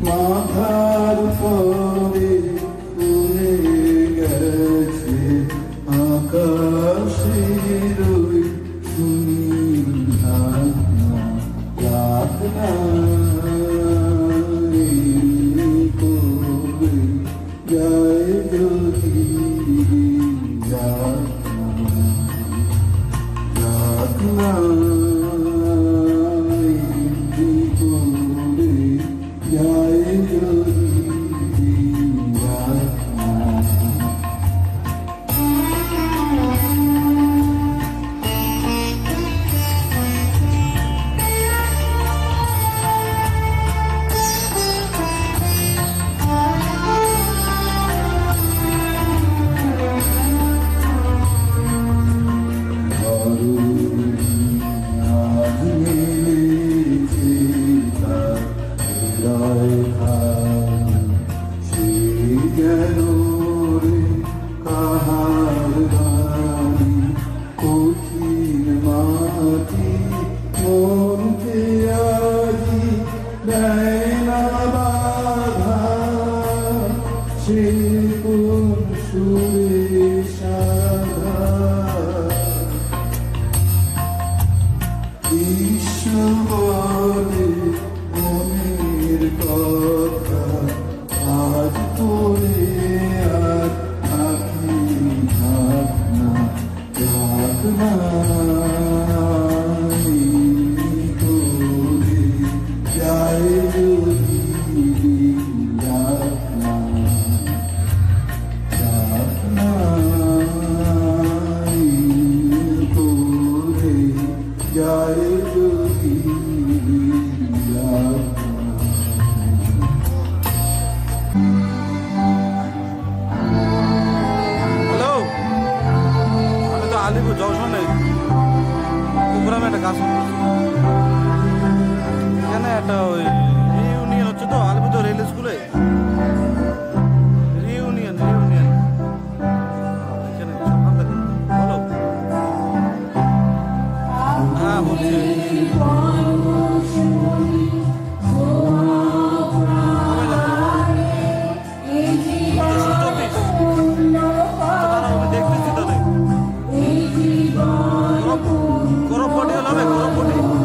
মাথার পরে উড়ে গেছে আকাশের ওই সুনীল ঢাকনা, ঢাকনা করে যায় যদি ঢাকনা, ঢাকনা আলিপুর জংশনে প্রোগ্রামে একটা কাজ করতেছি। এখানে একটা ওই রিউনিয়ন হচ্ছে তো আলিপুর রেল স্কুলে রিউনিয়ন এখানে সকাল থেকে বলো। হ্যাঁ বলছি গরম পটি হলে হবে, গরম পটি হবে।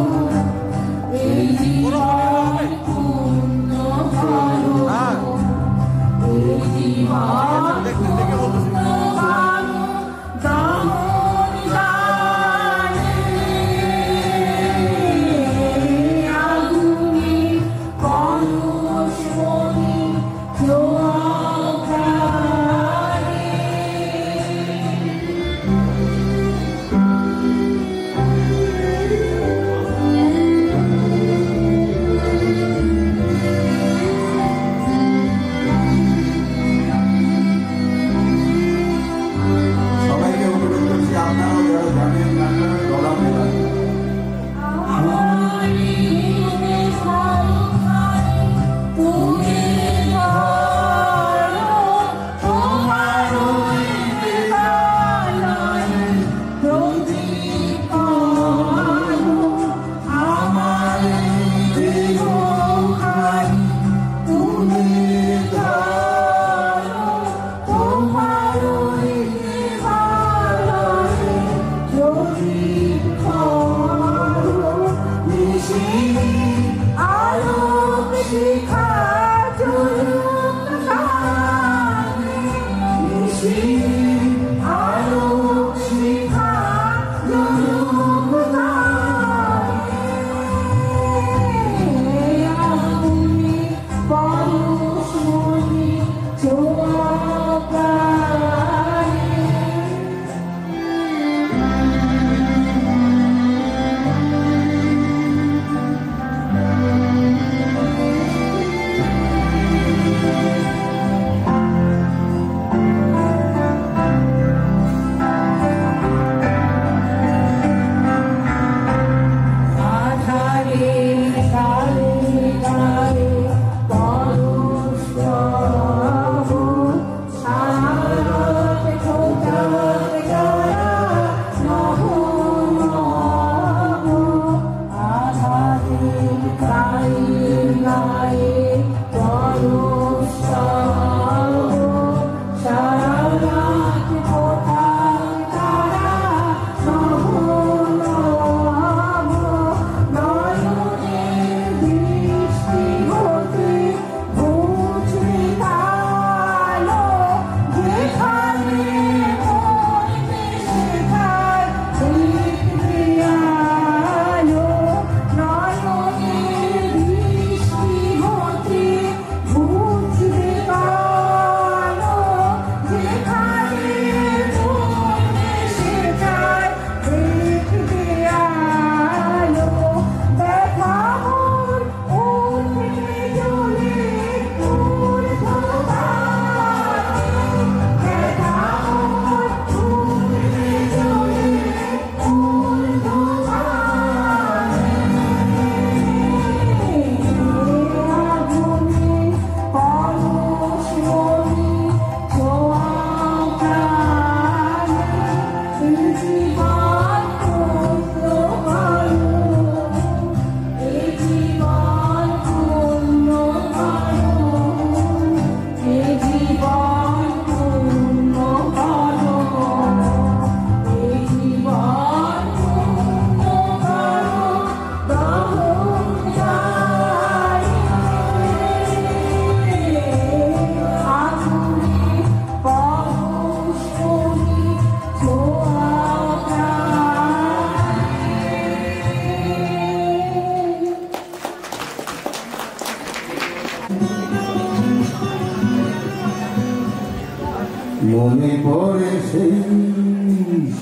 মনে পড়ে সেই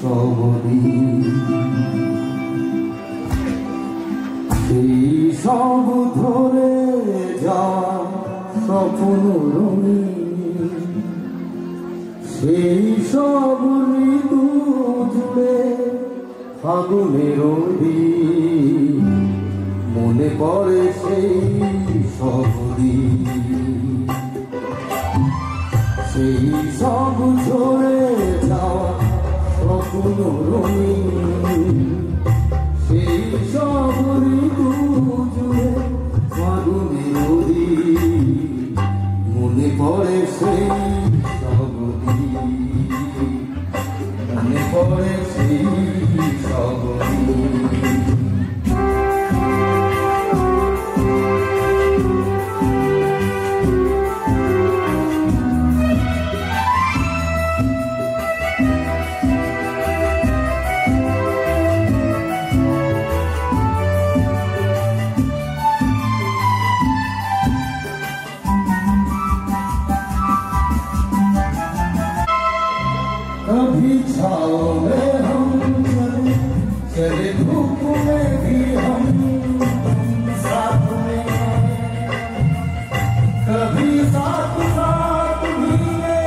সবদিন, সেই সব ধরে যাওয়া স্বপ্ন রঙিন, সেই সব ঋতু জুড়ে ফাগুনের দিন। মনে পড়ে সেই সবদিন, সেই সব ঝরে যাওয়া স্বপ্ন রঙিন, সেই সব ঋতু জুড়ে ফাগুনের দিন। মনে পড়ে সেই সবদিন, মনে পড়ে সেই সবদিন। कभी छाओ में हम चले, चले धूप में भी हम साथ में, कभी साथ साथ भीगे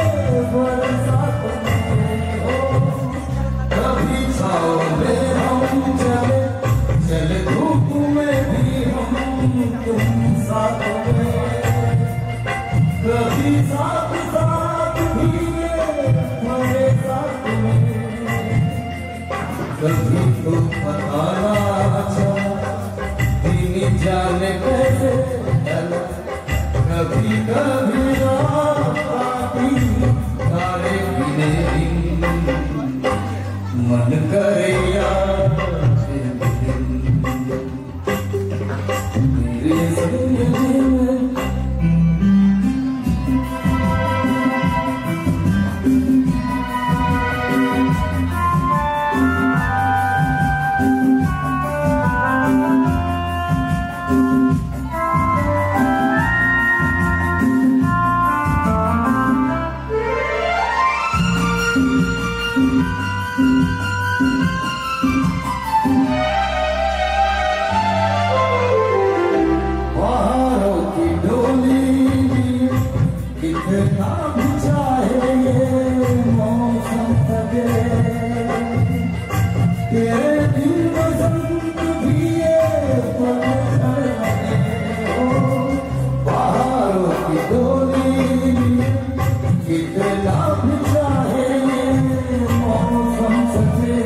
बरसात में हो। कभी छाओ में हम चले, चले धूप में भी हम तुम साथ में, कभी साथ साथ भीगे बरसात में। कभी तो पता ना चला दिन जाने कैसे चला, कभी कभी रात आती तारे बिने दिन, मन करे याद मेरे ज़िंदगी में। पहाड़ों की डोली कितना भी चाहे ये मौसम थके, तेरे दिल बसंत भी ये पलझड़ लगे हो। पहाड़ों की डोली कितना भी चाहे ये मौसम थके,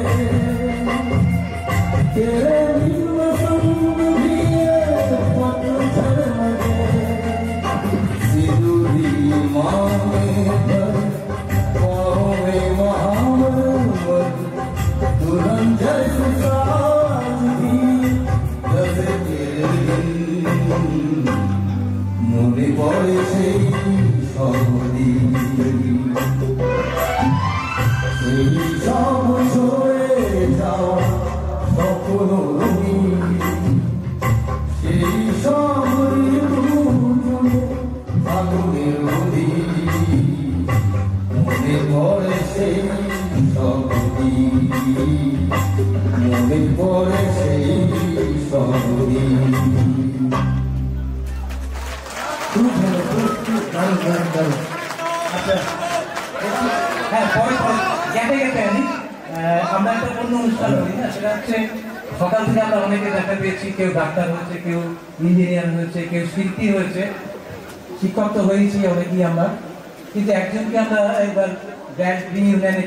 तेरे दिल बसंत भी ये पलझड़ लगे। सिंदूरी मांगे पर पाँव में महावर, दुल्हन जैसी साजगी जैसे तेरे दिन। মনে পড়ে সেই সবদিন, সেই সব ঝরে যাওয়া স্বপ্ন রঙিন, সেই সব ঋতু জুড়ে ফাগুনের দিন। মনে পড়ে সেই সবদিন, মনে পড়ে সেই সবদিন। খুব ভালো, খুব দারুণ দারুণ দারুণ। আচ্ছা, হ্যাঁ, পরে গ্যাপে গ্যাপে আনি। আমরা একটা অন্য অনুষ্ঠান করি না, সেটা হচ্ছে সকাল থেকে আমরা অনেকে দেখা পেয়েছি, কেউ ডাক্তার হয়েছে, কেউ ইঞ্জিনিয়ার হয়েছে, কেউ শিল্পী হয়েছে, শিক্ষক তো হয়েছি অনেকেই আমরা, কিন্তু একজনকে আমরা একবার গ্র্যান্ড রিইউনিয়নে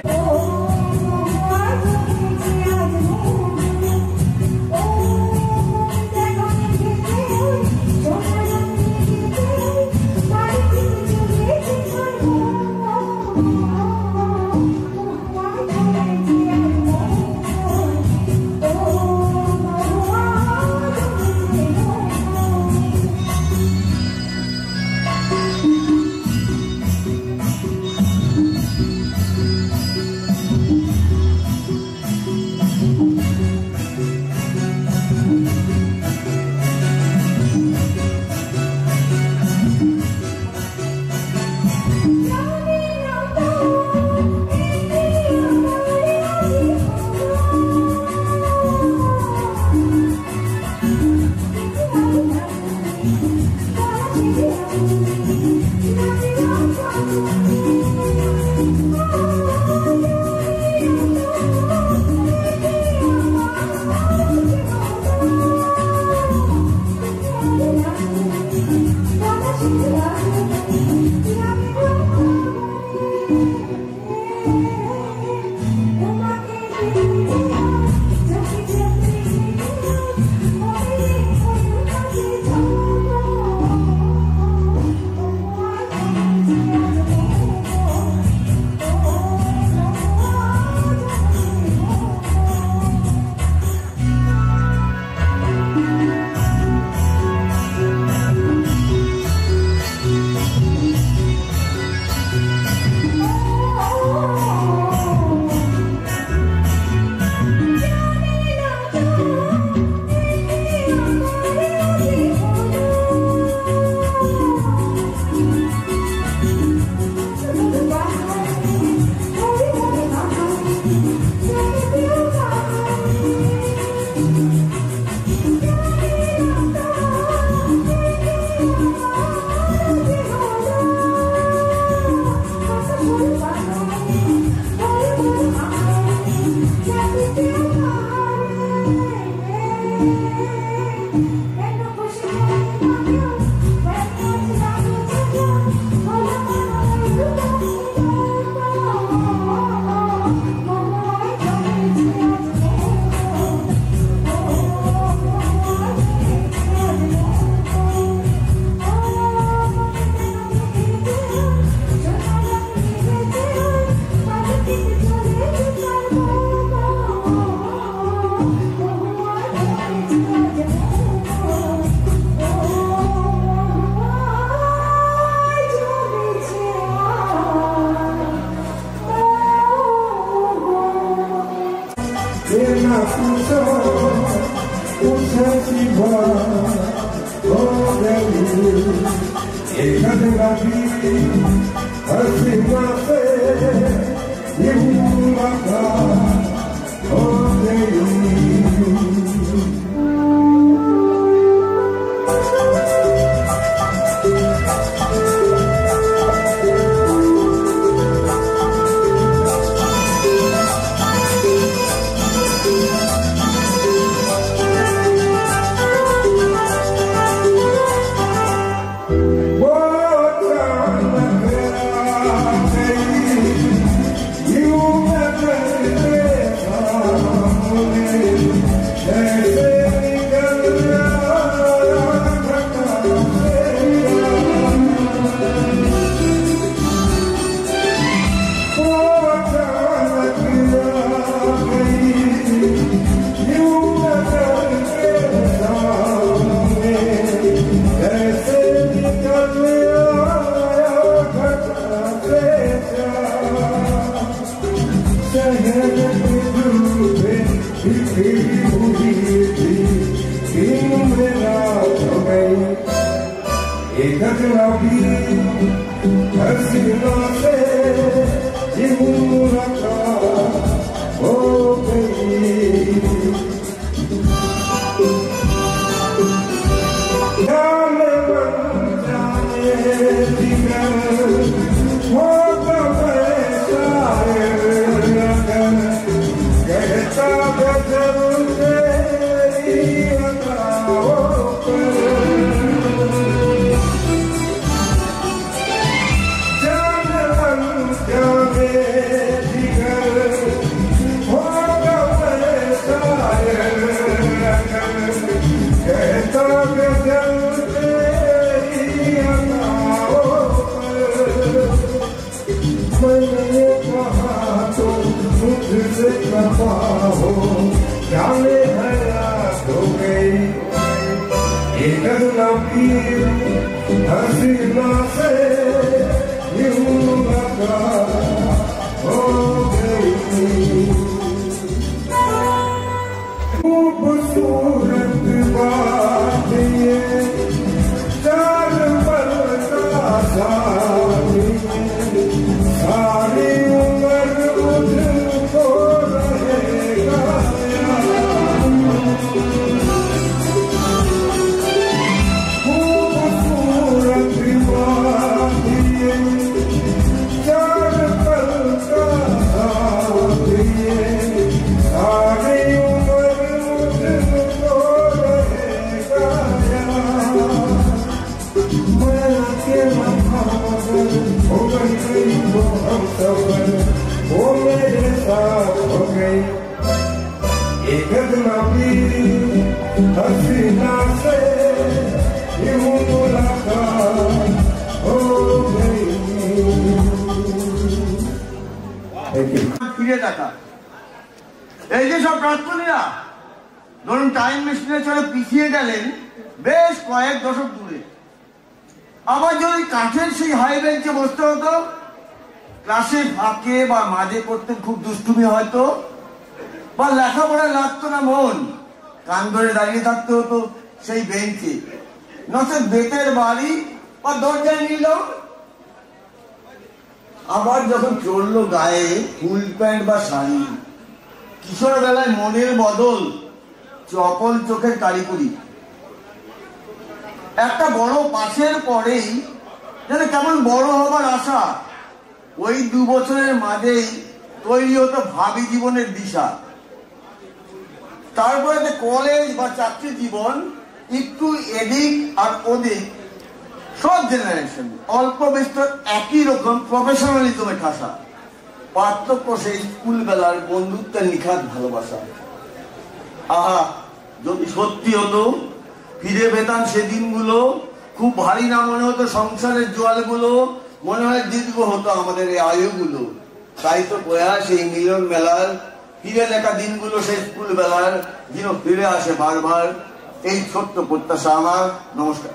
ना पूछो पूछे सिवा हो गई एक लगी हसीना से ये मुलाकात हो गई ফিরে দেখা এই যে সব প্রার্থনীরা ধরুন টাইম মেশিনে চলে পিছিয়ে গেলেন বেশ কয়েক দশক দূরে, আবার যদি কাঠের সেই হাই বেঞ্চে বসতে হতো, ক্লাসে ফাঁকে বা মাঝে করতে খুব দুষ্টুমি হয়তো, বা লেখাপড়ায় লাগতো না মন, কান ধরে দাঁড়িয়ে থাকতে হতো সেই বেঞ্চে, নচেত বেতের বাড়ি বা দরজায় নিল। আবার যখন চড়লো গায়ে ফুল প্যান্ট বা শাড়ি, কিশোর বেলায় মনের বদল চপল চোখের কারিকুরি, একটা বড় পাশের পরেই যেন কেমন বড় হবার আশা, ওই 2 বছরের মাঝেই তৈরি হতো ভাবি জীবনের দিশা। তারপরে কলেজ বা চাকরি জীবন একটু এদিক আর ওদিক, সব জেনারেশন অল্প বিস্তর একই রকম প্রফেশনালিজমে ঠাসা, পার্থক্য সেই স্কুল বেলার বন্ধুত্বের নিখাত ভালোবাসা। আহা, যদি সত্যি হতো ফিরে পেতাম সেদিনগুলো, খুব ভারী না মনে হতো সংসারের জোয়ালগুলো, মনে হয় দীর্ঘ হতো আমাদের এই আয়ুগুলো। তাই তো প্রয়াস এই মিলন মেলার, ফিরে দেখা দিনগুলো সেই স্কুল বেলার যেন ফিরে আসে বারবার, এই ছোট্ট প্রত্যাশা আমার। নমস্কার।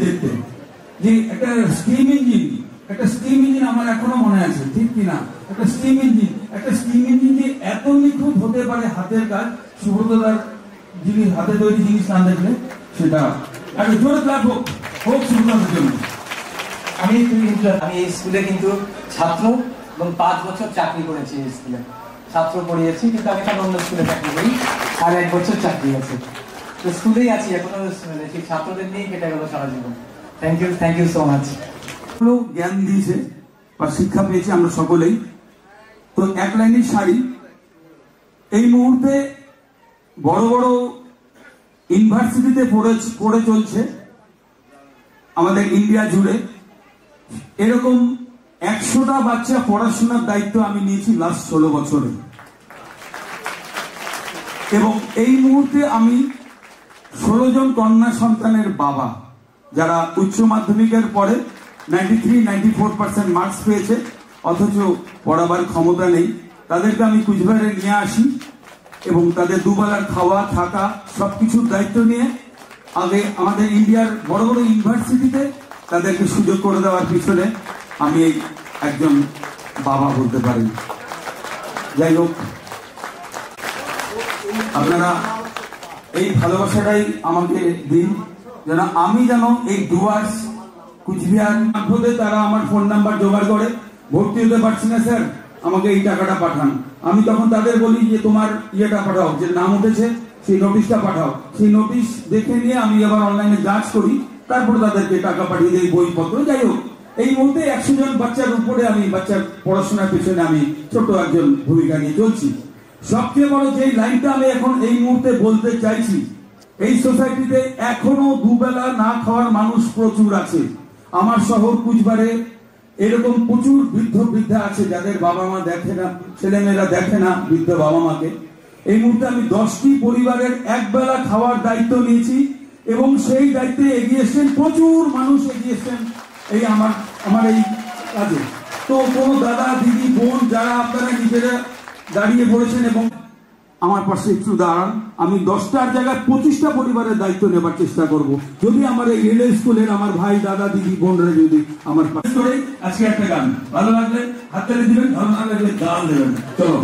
দেখতে যে একটা স্টিম ইঞ্জিন আমার এখনো মনে আছে, ঠিক কিনা? একটা স্টিম ইঞ্জিন যে এত নিখুঁত হতে পারে হাতের কাজ, সুব্রতদার যিনি হাতে তৈরি জিনিস না দেখলে সেটা একটা জোরে ক্লাব হোক সুব্রতদার জন্য। আমি এই স্কুলে কিন্তু ছাত্র এবং 5 বছর চাকরি করেছি। এই স্কুলে ছাত্র পড়িয়েছি, কিন্তু আমি এখন অন্য স্কুলে চাকরি করি, আর 1 বছর চাকরি আছে। তো স্কুলেই আছি এখনো, সেই ছাত্রদের নিয়ে কেটে গেল সারা জীবন। Thank you so much. জ্ঞান দিয়েছে বা শিক্ষা পেয়েছি আমরা সকলেই। তো এক লাইনের শাড়ি এই মুহূর্তে বড় বড় ইউনিভার্সিটিতে পড়ে চলছে আমাদের ইন্ডিয়া জুড়ে। এরকম 100টা বাচ্চা পড়াশোনার দায়িত্ব আমি নিয়েছি লাস্ট 16 বছরে। এবং এই মুহূর্তে আমি 16 জন কন্যা সন্তানের বাবা, যারা উচ্চ মাধ্যমিকের পরে 93-94% মার্কস পেয়েছে, অথচ পড়াবার ক্ষমতা নেই। তাদেরকে আমি কুচবিহারে নিয়ে আসি এবং তাদের দুবেলার খাওয়া থাকা সবকিছুর দায়িত্ব নিয়ে আগে আমাদের ইন্ডিয়ার বড় বড় ইউনিভার্সিটিতে তাদেরকে সুযোগ করে দেওয়ার পিছনে আমি এই একজন বাবা বলতে পারি। যাই হোক, আপনারা এই ভালোবাসাটাই আমাকে দিন, যেন আমি এই ডুয়ার্স কুচবিহার মারফতে তারা আমার ফোন নাম্বার জোগাড় করে, ভর্তি হতে পারছি না স্যার, আমাকে এই টাকাটা পাঠান। আমি তখন তাদের বলি যে তোমার ইয়েটা পাঠাও, যে নাম উঠেছে সেই নোটিশটা পাঠাও। সেই নোটিশ দেখে নিয়ে আমি আবার অনলাইনে যাচ করি, তারপর তাদেরকে টাকা পাঠিয়ে দিই, বইপত্র। যাই হোক, এই মুহূর্তে 100 জন বাচ্চার উপরে আমি বাচ্চার পড়াশোনার পেছনে আমি ছোট একজন ভূমিকা নিয়ে চলছি। সবচেয়ে বড় যে লাইনটা আমি এখন এই মুহূর্তে বলতে চাইছি, এই সোসাইটিতে এখনো দুবেলা না খাওয়ার মানুষ প্রচুর আছে। আমার শহর কুচবিহারে এরকম প্রচুর বৃদ্ধা আছে যাদের বাবা মা দেখে না, ছেলেমেয়েরা দেখে না বৃদ্ধ বাবা মাকে। এই মুহূর্তে আমি 10টি পরিবারের একবেলা খাওয়ার দায়িত্ব নিয়েছি এবং সেই দায়িত্বে এগিয়ে এসছেন প্রচুর মানুষ, এগিয়ে এসছেন এই আমার এই কাজে। তো কোনো দাদা দিদি বোন যারা আপনারা নিজেরা দাঁড়িয়ে পড়েছেন এবং আমার পাশে একটু দাঁড়ান, আমি 10টার জায়গায় 25টা পরিবারের দায়িত্ব নেবার চেষ্টা করব, যদি আমার এই রিলে স্কুলের আমার ভাই দাদা দিদি বোনরা যদি আমার পাশে করে। আজকে একটা গান ভালো লাগলে হাততালি দিবেন, ভালো না লাগলে গান দেবেন। চলো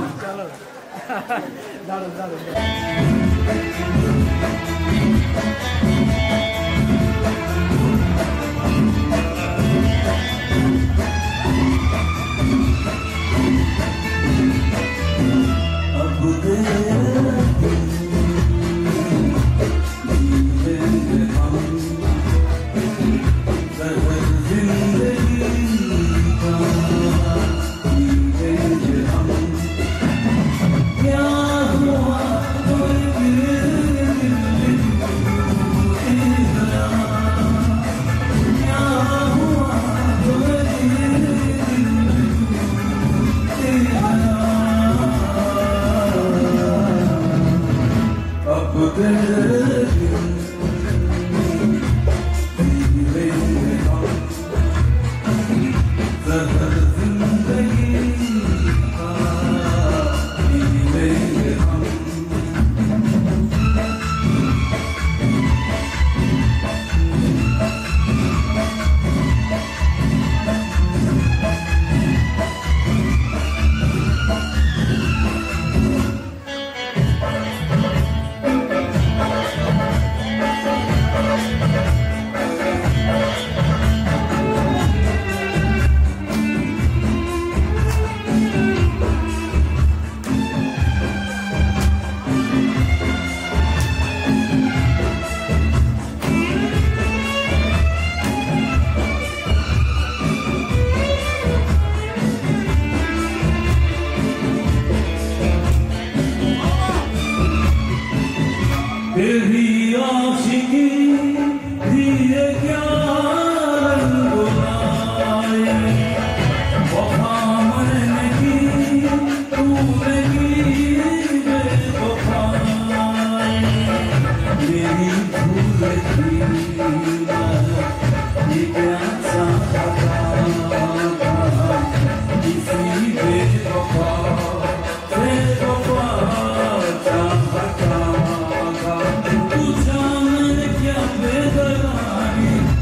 क्या बेदरानी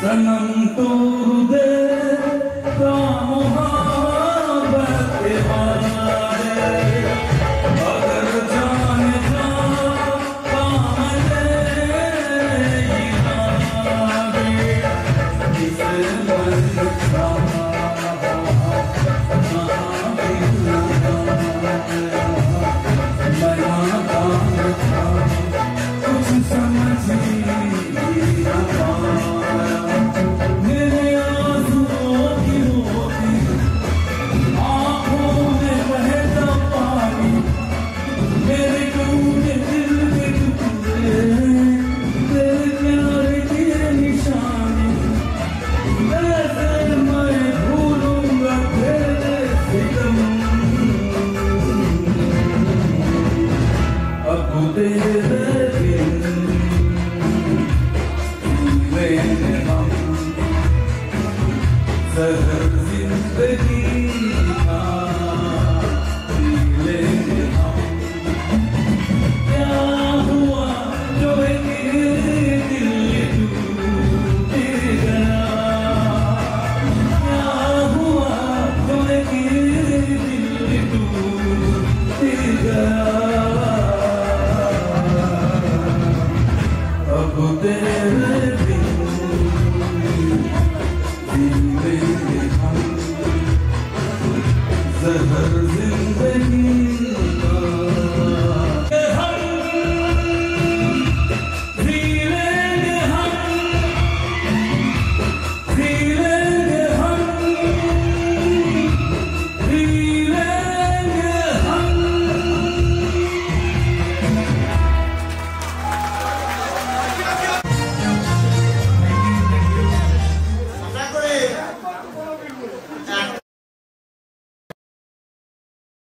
सनम तोड़ का मोहब्बत वाले अगर जान जा पामले इस मन का कुछ समझ नहीं आ मेरे आंसुओं की होती आंखों में बहता पानी मेरे टूटे दिल के टुकड़े तेरे प्यार की निशानी कैसे मैं भूलूंगा तेरे सितम अब तेरे सहर जिंदगी का लेंगे हम क्या हुआ जो एक दिल टूट गया क्या हुआ जो एक दिल टूट गया अब तेरे